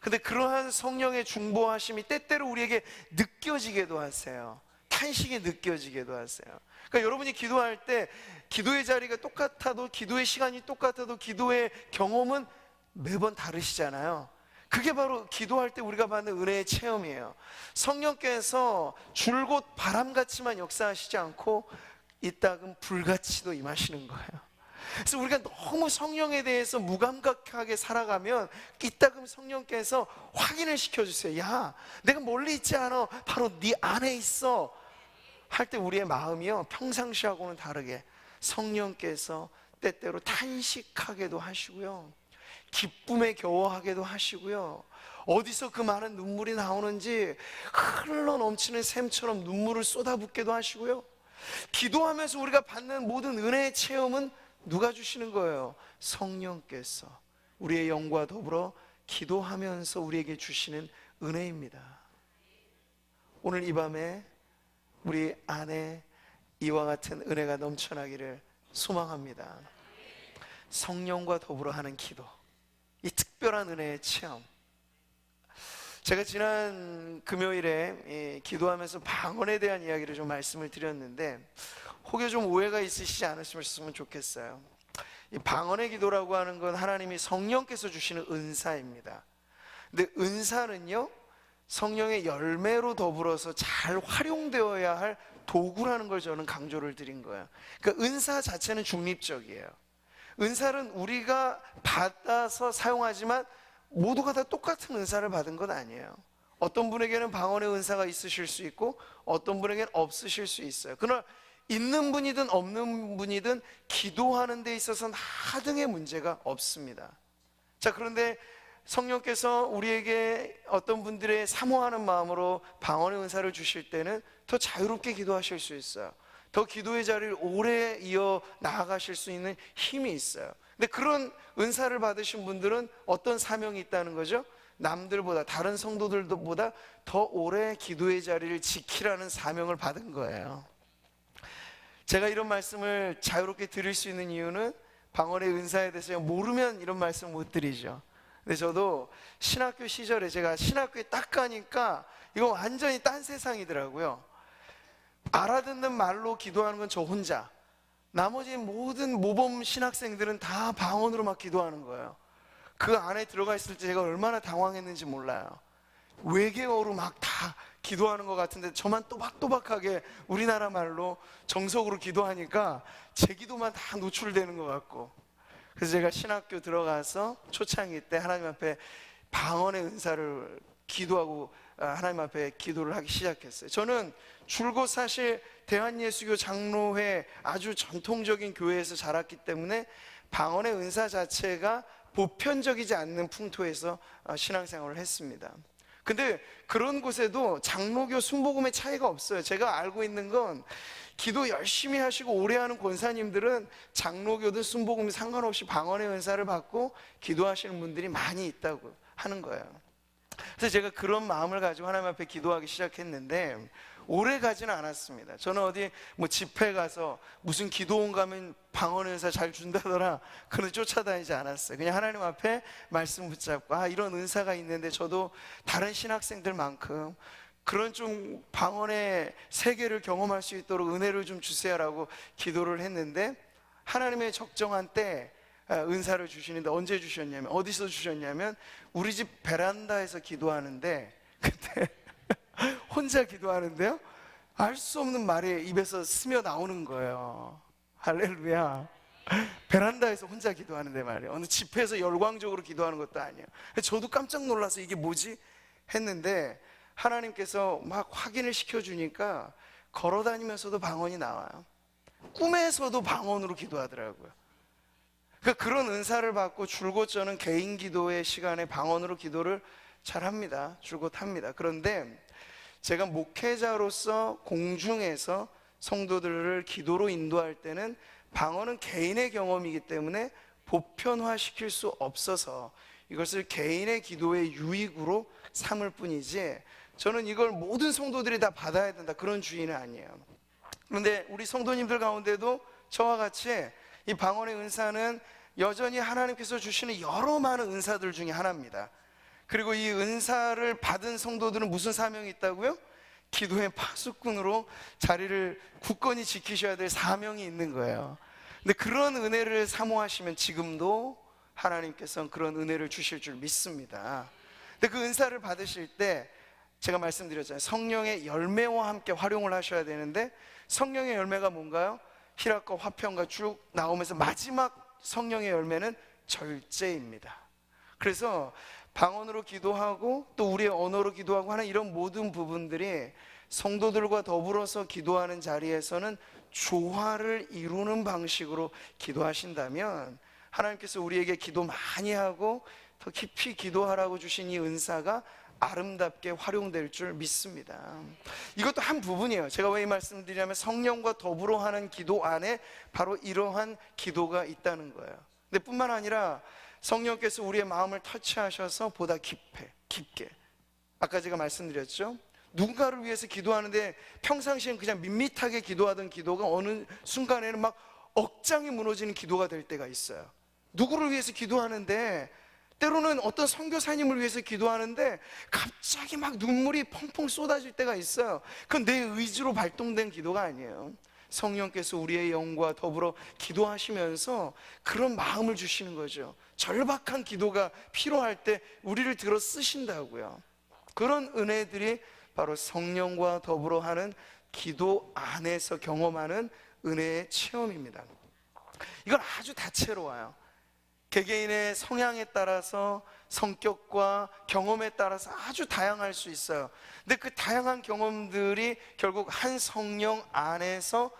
근데 그러한 성령의 중보하심이 때때로 우리에게 느껴지게도 하세요. 탄식이 느껴지게도 하세요. 그러니까 여러분이 기도할 때 기도의 자리가 똑같아도, 기도의 시간이 똑같아도 기도의 경험은 매번 다르시잖아요. 그게 바로 기도할 때 우리가 받는 은혜의 체험이에요. 성령께서 줄곧 바람같이만 역사하시지 않고 이따금 불같이도 임하시는 거예요. 그래서 우리가 너무 성령에 대해서 무감각하게 살아가면 이따금 성령께서 확인을 시켜주세요. 야, 내가 멀리 있지 않아, 바로 네 안에 있어 할 때 우리의 마음이요, 평상시하고는 다르게 성령께서 때때로 탄식하게도 하시고요, 기쁨에 겨워하게도 하시고요, 어디서 그 많은 눈물이 나오는지 흘러 넘치는 샘처럼 눈물을 쏟아붓게도 하시고요, 기도하면서 우리가 받는 모든 은혜의 체험은 누가 주시는 거예요? 성령께서 우리의 영과 더불어 기도하면서 우리에게 주시는 은혜입니다. 오늘 이 밤에 우리 안에 이와 같은 은혜가 넘쳐나기를 소망합니다. 성령과 더불어 하는 기도, 이 특별한 은혜의 체험. 제가 지난 금요일에 기도하면서 방언에 대한 이야기를 좀 말씀을 드렸는데 혹여 좀 오해가 있으시지 않으셨으면 좋겠어요. 이 방언의 기도라고 하는 건 하나님이 성령께서 주시는 은사입니다. 근데 은사는요, 성령의 열매로 더불어서 잘 활용되어야 할 도구라는 걸 저는 강조를 드린 거예요. 그러니까 은사 자체는 중립적이에요. 은사는 우리가 받아서 사용하지만 모두가 다 똑같은 은사를 받은 건 아니에요. 어떤 분에게는 방언의 은사가 있으실 수 있고 어떤 분에게는 없으실 수 있어요. 그러나 있는 분이든 없는 분이든 기도하는 데 있어서는 하등의 문제가 없습니다. 자, 그런데 성령께서 우리에게 어떤 분들의 사모하는 마음으로 방언의 은사를 주실 때는 더 자유롭게 기도하실 수 있어요. 더 기도의 자리를 오래 이어 나아가실 수 있는 힘이 있어요. 근데 그런 은사를 받으신 분들은 어떤 사명이 있다는 거죠? 남들보다, 다른 성도들보다 더 오래 기도의 자리를 지키라는 사명을 받은 거예요. 제가 이런 말씀을 자유롭게 드릴 수 있는 이유는 방언의 은사에 대해서 모르면 이런 말씀 못 드리죠. 근데 저도 신학교 시절에 제가 신학교에 딱 가니까 이거 완전히 딴 세상이더라고요. 알아듣는 말로 기도하는 건 저 혼자, 나머지 모든 모범 신학생들은 다 방언으로 막 기도하는 거예요. 그 안에 들어가 있을 때 제가 얼마나 당황했는지 몰라요. 외계어로 막 다 기도하는 것 같은데 저만 또박또박하게 우리나라 말로 정석으로 기도하니까 제 기도만 다 노출되는 것 같고, 그래서 제가 신학교 들어가서 초창기 때 하나님 앞에 방언의 은사를 기도하고 하나님 앞에 기도를 하기 시작했어요. 저는 줄곧 사실 대한예수교 장로회 아주 전통적인 교회에서 자랐기 때문에 방언의 은사 자체가 보편적이지 않는 풍토에서 신앙생활을 했습니다. 근데 그런 곳에도 장로교 순복음의 차이가 없어요. 제가 알고 있는 건 기도 열심히 하시고 오래 하는 권사님들은 장로교든 순복음 상관없이 방언의 은사를 받고 기도하시는 분들이 많이 있다고 하는 거예요. 그래서 제가 그런 마음을 가지고 하나님 앞에 기도하기 시작했는데 오래 가지는 않았습니다. 저는 어디 뭐 집회 가서 무슨 기도원 가면 방언 은사 잘 준다더라 그런 쫓아다니지 않았어요. 그냥 하나님 앞에 말씀 붙잡고 이런 은사가 있는데 저도 다른 신학생들만큼 그런 좀 방언의 세계를 경험할 수 있도록 은혜를 좀 주세요라고 기도를 했는데, 하나님의 적정한 때 은사를 주시는데 언제 주셨냐면, 어디서 주셨냐면 우리 집 베란다에서 기도하는데, 그때 혼자 기도하는데요, 알 수 없는 말이 입에서 스며 나오는 거예요. 할렐루야. 베란다에서 혼자 기도하는데 말이에요. 어느 집회에서 열광적으로 기도하는 것도 아니에요. 저도 깜짝 놀라서 이게 뭐지 했는데, 하나님께서 막 확인을 시켜주니까 걸어 다니면서도 방언이 나와요. 꿈에서도 방언으로 기도하더라고요. 그러니까 그런 은사를 받고 줄곧 저는 개인 기도의 시간에 방언으로 기도를 잘합니다. 줄곧 합니다. 그런데 제가 목회자로서 공중에서 성도들을 기도로 인도할 때는 방언은 개인의 경험이기 때문에 보편화시킬 수 없어서 이것을 개인의 기도의 유익으로 삼을 뿐이지, 저는 이걸 모든 성도들이 다 받아야 된다 그런 주의는 아니에요. 그런데 우리 성도님들 가운데도 저와 같이 이 방언의 은사는 여전히 하나님께서 주시는 여러 많은 은사들 중에 하나입니다. 그리고 이 은사를 받은 성도들은 무슨 사명이 있다고요? 기도의 파수꾼으로 자리를 굳건히 지키셔야 될 사명이 있는 거예요. 근데 그런 은혜를 사모하시면 지금도 하나님께서는 그런 은혜를 주실 줄 믿습니다. 근데 그 은사를 받으실 때 제가 말씀드렸잖아요. 성령의 열매와 함께 활용을 하셔야 되는데, 성령의 열매가 뭔가요? 희락과 화평과 쭉 나오면서 마지막 성령의 열매는 절제입니다. 그래서 방언으로 기도하고 또 우리의 언어로 기도하고 하는 이런 모든 부분들이 성도들과 더불어서 기도하는 자리에서는 조화를 이루는 방식으로 기도하신다면, 하나님께서 우리에게 기도 많이 하고 더 깊이 기도하라고 주신 이 은사가 아름답게 활용될 줄 믿습니다. 이것도 한 부분이에요. 제가 왜 이 말씀드리냐면, 성령과 더불어 하는 기도 안에 바로 이러한 기도가 있다는 거예요. 근데 뿐만 아니라 성령께서 우리의 마음을 터치하셔서 보다 깊게, 아까 제가 말씀드렸죠, 누군가를 위해서 기도하는데 평상시엔 그냥 밋밋하게 기도하던 기도가 어느 순간에는 막 억장이 무너지는 기도가 될 때가 있어요. 누구를 위해서 기도하는데, 때로는 어떤 선교사님을 위해서 기도하는데 갑자기 막 눈물이 펑펑 쏟아질 때가 있어요. 그건 내 의지로 발동된 기도가 아니에요. 성령께서 우리의 영과 더불어 기도하시면서 그런 마음을 주시는 거죠. 절박한 기도가 필요할 때 우리를 들어 쓰신다고요. 그런 은혜들이 바로 성령과 더불어 하는 기도 안에서 경험하는 은혜의 체험입니다. 이건 아주 다채로워요. 개개인의 성향에 따라서, 성격과 경험에 따라서 아주 다양할 수 있어요. 근데 그 다양한 경험들이 결국 한 성령 안에서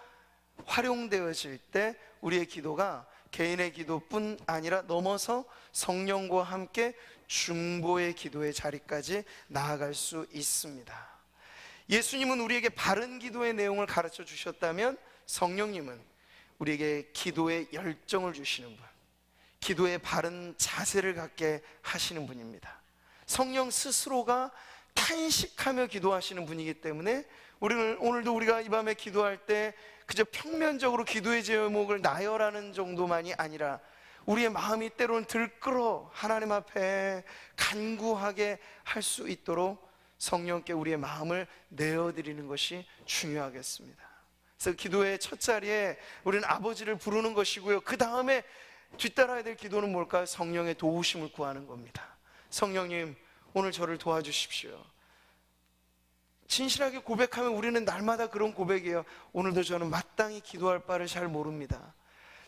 활용되어질 때 우리의 기도가 개인의 기도뿐 아니라 넘어서 성령과 함께 중보의 기도의 자리까지 나아갈 수 있습니다. 예수님은 우리에게 바른 기도의 내용을 가르쳐 주셨다면, 성령님은 우리에게 기도의 열정을 주시는 분, 기도의 바른 자세를 갖게 하시는 분입니다. 성령 스스로가 탄식하며 기도하시는 분이기 때문에 오늘도 우리가 이 밤에 기도할 때 그저 평면적으로 기도의 제목을 나열하는 정도만이 아니라 우리의 마음이 때로는 들끓어 하나님 앞에 간구하게 할 수 있도록 성령께 우리의 마음을 내어드리는 것이 중요하겠습니다. 그래서 기도의 첫 자리에 우리는 아버지를 부르는 것이고요, 그 다음에 뒤따라야 될 기도는 뭘까요? 성령의 도우심을 구하는 겁니다. 성령님, 오늘 저를 도와주십시오. 진실하게 고백하면 우리는 날마다 그런 고백이에요. 오늘도 저는 마땅히 기도할 바를 잘 모릅니다.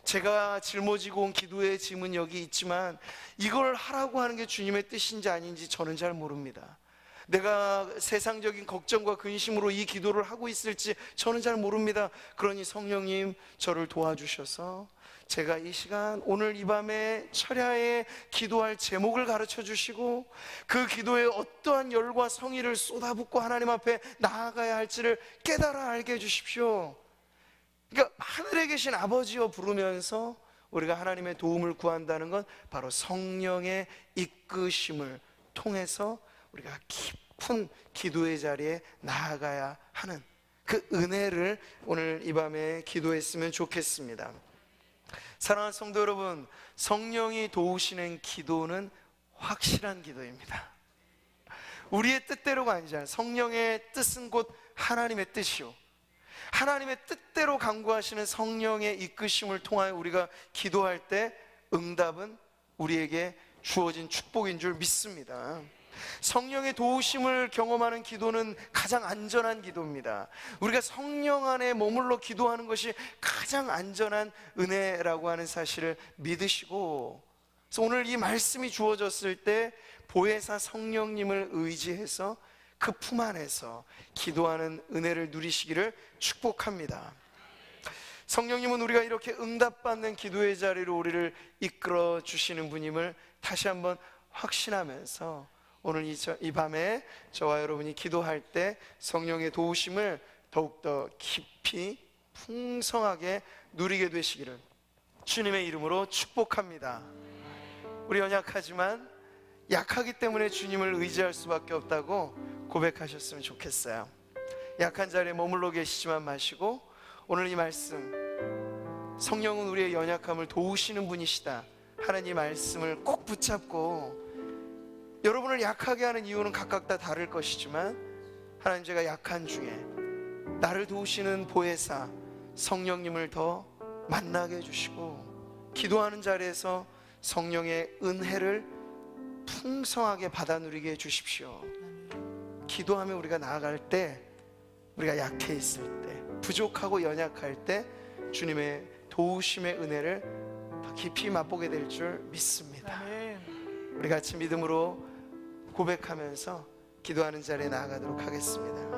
제가 짊어지고 온 기도의 짐은 여기 있지만 이걸 하라고 하는 게 주님의 뜻인지 아닌지 저는 잘 모릅니다. 내가 세상적인 걱정과 근심으로 이 기도를 하고 있을지 저는 잘 모릅니다. 그러니 성령님, 저를 도와주셔서 제가 이 시간, 오늘 이 밤에 철야에 기도할 제목을 가르쳐 주시고 그 기도에 어떠한 열과 성의를 쏟아붓고 하나님 앞에 나아가야 할지를 깨달아 알게 해주십시오. 그러니까 하늘에 계신 아버지여 부르면서 우리가 하나님의 도움을 구한다는 건 바로 성령의 이끄심을 통해서 우리가 높은 기도의 자리에 나아가야 하는 그 은혜를 오늘 이 밤에 기도했으면 좋겠습니다. 사랑하는 성도 여러분, 성령이 도우시는 기도는 확실한 기도입니다. 우리의 뜻대로가 아니잖아요. 성령의 뜻은 곧 하나님의 뜻이요, 하나님의 뜻대로 간구하시는 성령의 이끄심을 통하여 우리가 기도할 때 응답은 우리에게 주어진 축복인 줄 믿습니다. 성령의 도우심을 경험하는 기도는 가장 안전한 기도입니다. 우리가 성령 안에 머물러 기도하는 것이 가장 안전한 은혜라고 하는 사실을 믿으시고, 그래서 오늘 이 말씀이 주어졌을 때 보혜사 성령님을 의지해서 그 품 안에서 기도하는 은혜를 누리시기를 축복합니다. 성령님은 우리가 이렇게 응답받는 기도의 자리로 우리를 이끌어 주시는 분임을 다시 한번 확신하면서 오늘 이 밤에 저와 여러분이 기도할 때 성령의 도우심을 더욱더 깊이 풍성하게 누리게 되시기를 주님의 이름으로 축복합니다. 우리 연약하지만 약하기 때문에 주님을 의지할 수밖에 없다고 고백하셨으면 좋겠어요. 약한 자리에 머물러 계시지만 마시고 오늘 이 말씀, 성령은 우리의 연약함을 도우시는 분이시다 하는 이 말씀을 꼭 붙잡고, 여러분을 약하게 하는 이유는 각각 다 다를 것이지만 하나님, 제가 약한 중에 나를 도우시는 보혜사 성령님을 더 만나게 해주시고 기도하는 자리에서 성령의 은혜를 풍성하게 받아 누리게 해주십시오. 기도하며 우리가 나아갈 때, 우리가 약해 있을 때, 부족하고 연약할 때 주님의 도우심의 은혜를 더 깊이 맛보게 될 줄 믿습니다. 우리 같이 믿음으로 고백하면서 기도하는 자리에 나아가도록 하겠습니다.